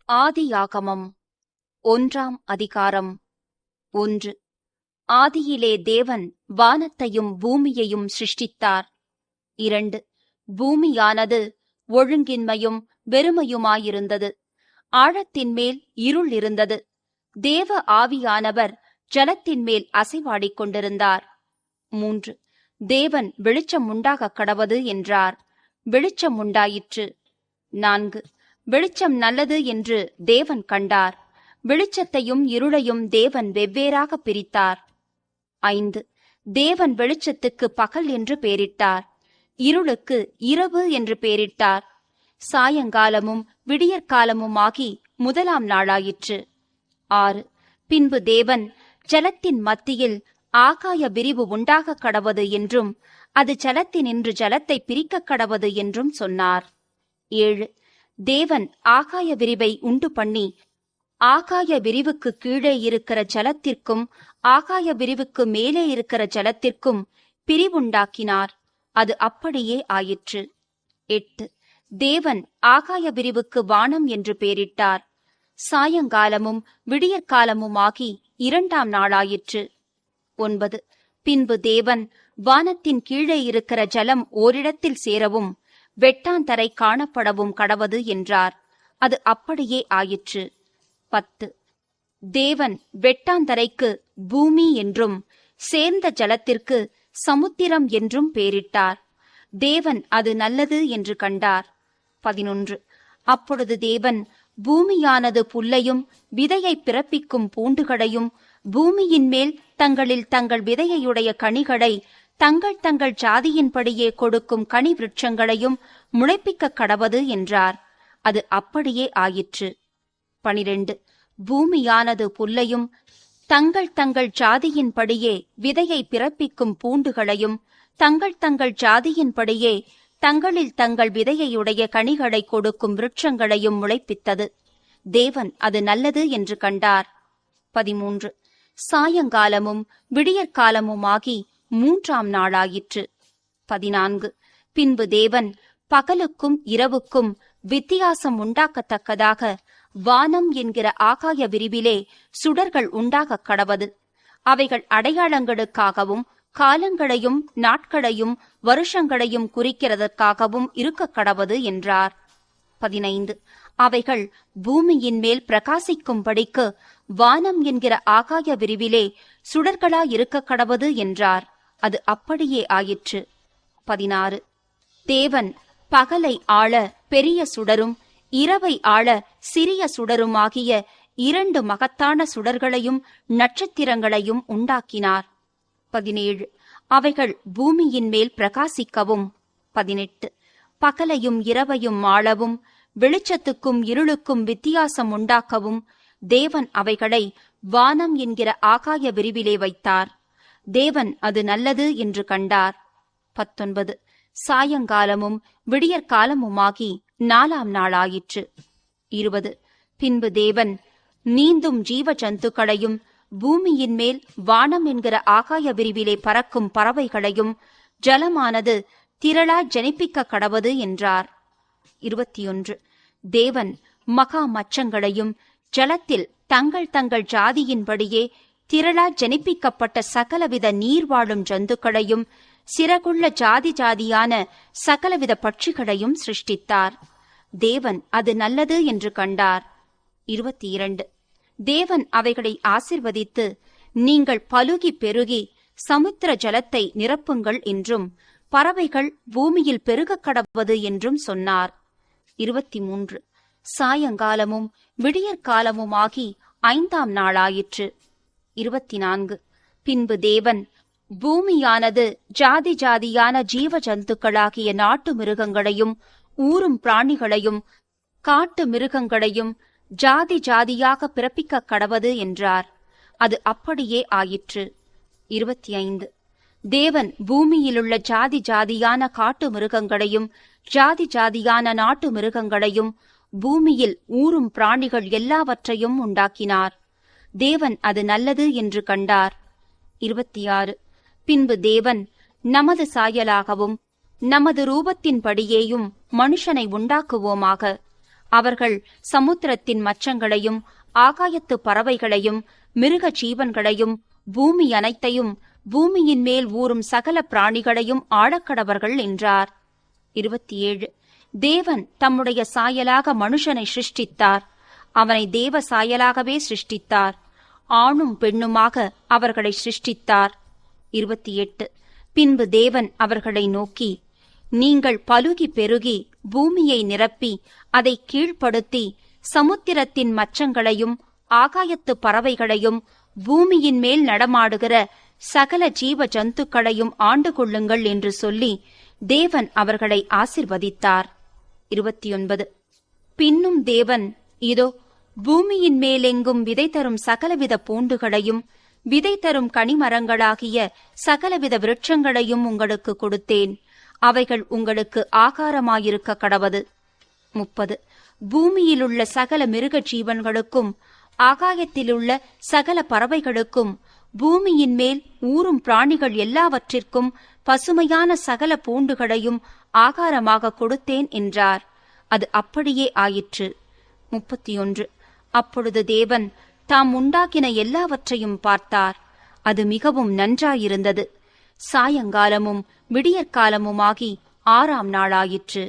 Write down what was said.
ஆதியாகமம் 1ஆம் அதிகாரம் 1. ஆதியிலே தேவன் வானத்தையும் பூமியையும் சிருஷ்டித்தார். 2. பூமியானது ஒழுங்கின்மையும் வெறுமையுமாயிருந்தது. ஆழத்தின் மேல் இருள் இருந்தது. தேவ ஆவியானவர் ஜலத்தின் மேல் அசைவாடிக் கொண்டிருந்தார். 3. தேவன் வெளிச்சம் உண்டாகக் கடவது என்றார். வெளிச்சம் உண்டாயிற்று. 4. வெளிச்சம் நல்லது என்று தேவன் கண்டார். வெளிச்சத்தையும் இருளையும் தேவன் வெவ்வேறாக பிரித்தார். 5. தேவன் வெளிச்சத்துக்கு பகல் என்று பெயரிட்டார். இருளுக்கு இரவு என்று பெயரிட்டார். சாயங்காலமும் விடியற்காலமுமாகி முதலாம் நாளாயிற்று. 6. பின்பு தேவன் ஜலத்தின் மத்தியில் ஆகாய விரிவு உண்டாகக் கடவது என்றும் அது ஜலத்தினின்று ஜலத்தை பிரிக்கக் கடவது என்றும் சொன்னார். 7. தேவன் ஆகாய விரிவை உண்டு பண்ணி ஆகாய விரிவுக்கு கீழே இருக்கிற ஜலத்திற்கும் ஆகாய விரிவுக்கு மேலே இருக்கிற ஜலத்திற்கும் பிரிவுண்டாக்கினார். அது அப்படியே ஆயிற்று. 8. தேவன் ஆகாய விரிவுக்கு வானம் என்று பெயரிட்டார். சாயங்காலமும் விடியற்காலமுமாகி 2ஆம் நாளாயிற்று. 9. பின்பு தேவன் வானத்தின் கீழே இருக்கிற ஜலம் ஓரிடத்தில் சேரவும் வெட்டாந்தரை காணப்படவும் கடவது என்றார். அது அப்படியே ஆயிற்று. 10. தேவன் வெட்டாந்தரைக்கு பூமி என்றும் சேர்ந்த ஜலத்திற்கு சமுத்திரம் என்றும் பெயரிட்டார். தேவன் அது நல்லது என்று கண்டார். 11. அப்பொழுது தேவன் பூமியானது புல்லையும் விதையை பிறப்பிக்கும் பூண்டுகளையும் பூமியின் மேல் தங்களில் தங்கள் விதையுடைய கனிகளை தங்கள் தங்கள் ஜாதியின்படியே கொடுக்கும் கனி விருட்சங்களையும் முளைப்பிக்க கடவது என்றார். அது அப்படியே ஆயிற்று. 12. பூமியானது புல்லையும் தங்கள் தங்கள் ஜாதியின்படியே விதையை பிறப்பிக்கும் பூண்டுகளையும் தங்கள் தங்கள் ஜாதியின்படியே தங்களில் தங்கள் விதையுடைய கனிகளை கொடுக்கும் விருட்சங்களையும் முளைப்பித்தது. தேவன் அது நல்லது என்று கண்டார். 13. சாயங்காலமும் விடியற்காலமுமாகி 3ஆம் நாளாயிற்று. 14. பின்பு தேவன் பகலுக்கும் இரவுக்கும் வித்தியாசம் உண்டாக்கத்தக்கதாக வானம் என்கிற ஆகாய விரிவிலே சுடர்கள் உண்டாகக் கடவது. அவைகள் அடையாளங்களுக்காகவும் காலங்களையும் நாட்களையும் வருஷங்களையும் குறிக்கிறதற்காகவும் இருக்க கடவது என்றார். 15. அவைகள் பூமியின் மேல் பிரகாசிக்கும்படிக்கு வானம் என்கிற ஆகாய விரிவிலே சுடர்களாயிருக்க கடவது என்றார். அது அப்படியே ஆயிற்று. 16. தேவன் பகலை ஆள பெரிய சுடரும் இரவை ஆள சிறிய சுடருமாகிய 2 மகத்தான சுடர்களையும் நட்சத்திரங்களையும் உண்டாக்கினார். 17. அவைகள் பூமியின் மேல் பிரகாசிக்கவும். 18. பகலையும் இரவையும் ஆளவும் வெளிச்சத்துக்கும் இருளுக்கும் வித்தியாசம் உண்டாக்கவும் தேவன் அவைகளை வானம் என்கிற ஆகாய விரிவிலே வைத்தார். தேவன் அது நல்லது என்று கண்டார். 19. சாயங்காலமும் விடியற்காலமுமாகி 4ஆம் நாளாயிற்று. 20. பின்பு தேவன் நீந்தும் ஜீவ ஜந்துக்களையும் பூமியின் மேல் வானம் என்கிற ஆகாய விரிவிலே பறக்கும் பறவைகளையும் ஜலமானது திரளாய் ஜனிப்பிக்க கடவது என்றார். 21. தேவன் மகா மச்சங்களையும் ஜலத்தில் தங்கள் தங்கள் ஜாதியின்படியே திரளாய் ஜனிப்பிக்கப்பட்ட சகலவித நீர் வாழும் ஜந்துக்களையும் சிறகுள்ள ஜாதி ஜாதியான சகலவித பட்சிகளையும் சிருஷ்டித்தார். தேவன் அது நல்லது என்று கண்டார். 22. தேவன் அவைகளை ஆசிர்வதித்து நீங்கள் பலுகி பெருகி சமுத்திர ஜலத்தை நிரப்புங்கள் என்றும் பறவைகள் பூமியில் பெருகக் கடவது என்றும் சொன்னார். 23. சாயங்காலமும் விடியற்காலமுமாகி 5ஆம் நாளாயிற்று. 24. பின்பு தேவன் பூமியானது ஜாதி ஜாதியான ஜீவ ஜந்துக்களாகிய நாட்டு மிருகங்களையும் ஊரும் பிராணிகளையும் காட்டு மிருகங்களையும் ஜாதி ஜாதியாக பிறப்பிக்க கடவது என்றார். அது அப்படியே ஆயிற்று. 25. தேவன் பூமியிலுள்ள ஜாதி ஜாதியான காட்டு மிருகங்களையும் ஜாதி ஜாதியான நாட்டு மிருகங்களையும் பூமியில் ஊரும் பிராணிகள் எல்லாவற்றையும் உண்டாக்கினார். தேவன் அது நல்லது என்று கண்டார். 26. பின்பு தேவன் நமது சாயலாகவும் நமது ரூபத்தின்படியேயும் மனுஷனை உண்டாக்குவோமாக, அவர்கள் சமுத்திரத்தின் மச்சங்களையும் ஆகாயத்து பறவைகளையும் மிருக ஜீவன்களையும் பூமி அனைத்தையும் பூமியின் மேல் ஊறும் சகல பிராணிகளையும் ஆளக்கடவர்கள் என்றார். 27. தேவன் தம்முடைய சாயலாக மனுஷனை சிருஷ்டித்தார். அவனை தேவ சாயலாகவே சிருஷ்டித்தார். ஆணும் பெண்ணுமாக அவர்களை சிருஷ்டித்தார். 28. பின்பு தேவன் அவர்களை நோக்கி, நீங்கள் பலுகி பெருகி பூமியை நிரப்பி அதை கீழ்ப்படுத்தி சமுத்திரத்தின் மச்சங்களையும் ஆகாயத்து பறவைகளையும் பூமியின் மேல் நடமாடுகிற சகல ஜீவ ஜந்துக்களையும் ஆண்டு கொள்ளுங்கள் என்று சொல்லி தேவன் அவர்களை ஆசிர்வதித்தார். 29. பின்னும் தேவன், இதோ பூமியின் மேலெங்கும் விதை தரும் சகலவித பூண்டுகளையும் விதை தரும் கனிமரங்களாகிய சகலவித விருட்சங்களையும் உங்களுக்கு கொடுத்தேன். அவைகள் உங்களுக்கு ஆகாரமாயிருக்க கடவது. 30. பூமியிலுள்ள சகல மிருக ஜீவன்களுக்கும் ஆகாயத்திலுள்ள சகல பறவைகளுக்கும் பூமியின் மேல் ஊறும் பிராணிகள் எல்லாவற்றிற்கும் பசுமையான சகல பூண்டுகளையும் ஆகாரமாக கொடுத்தேன் என்றார். அது அப்படியே ஆயிற்று. 31. அப்பொழுது தேவன் தாம் உண்டாக்கின எல்லாவற்றையும் பார்த்தார். அது மிகவும் நன்றாயிருந்தது. சாயங்காலமும் விடியற்காலமுமாகி 6ஆம் நாளாயிற்று.